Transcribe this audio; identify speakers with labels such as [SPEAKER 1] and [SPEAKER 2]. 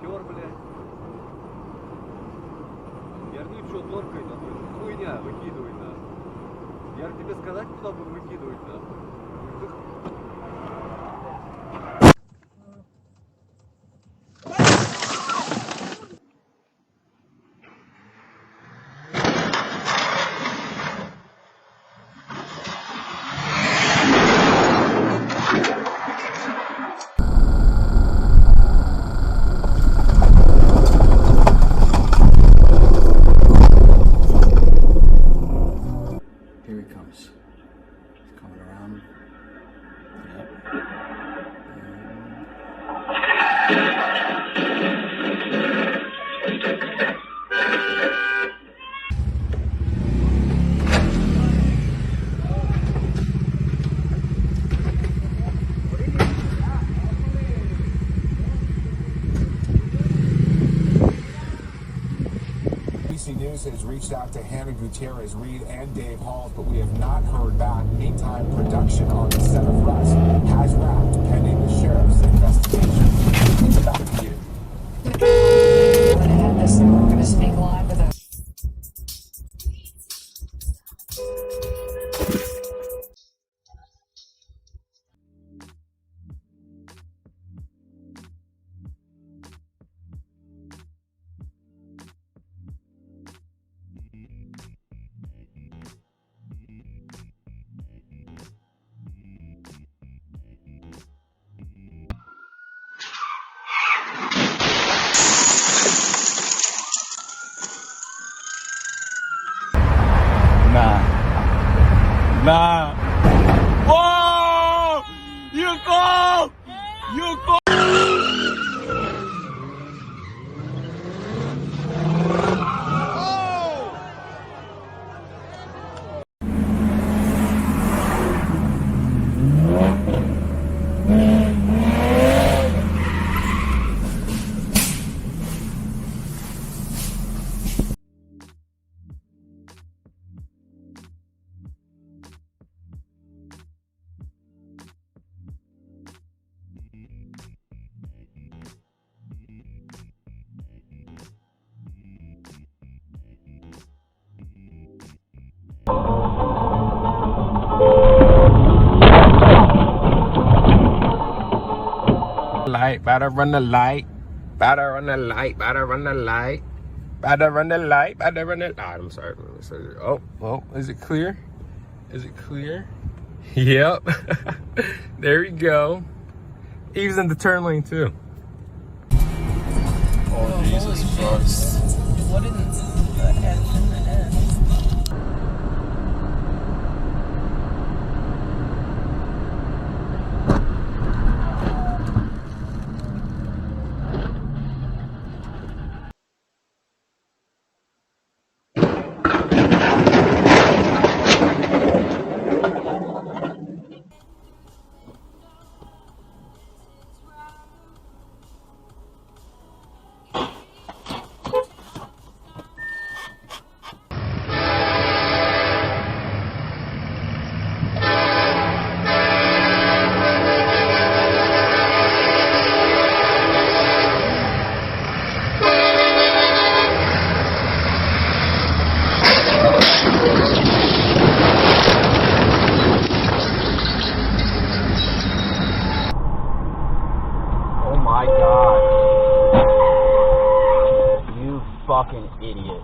[SPEAKER 1] Тер, блядь. Я говорю, что торкай, нахуй. Хуйня, выкидывай, нахуй. Я говорю, тебе сказать, куда будем выкидывать, нахуй?
[SPEAKER 2] Here he comes. He's coming around. Yep.
[SPEAKER 3] ABC News has reached out to Hannah Gutierrez, Reed, and Dave Halls, but we have not heard back. Meantime, production on the set of Rust has wrapped pending the sheriff's investigation. It's back to you.
[SPEAKER 4] I'm going to have this and we're going to speak live with us.
[SPEAKER 5] Nah. Whoa! You go! You go! Light, better run the light. Better run the light, better run the light. Better run the light, better run the light. I'm sorry. Oh, is it clear? Is it clear? Yep. There we go. He was in the turn lane too. Oh, Jesus Christ.
[SPEAKER 4] What is the F in the N?
[SPEAKER 5] Oh my God. You fucking idiot.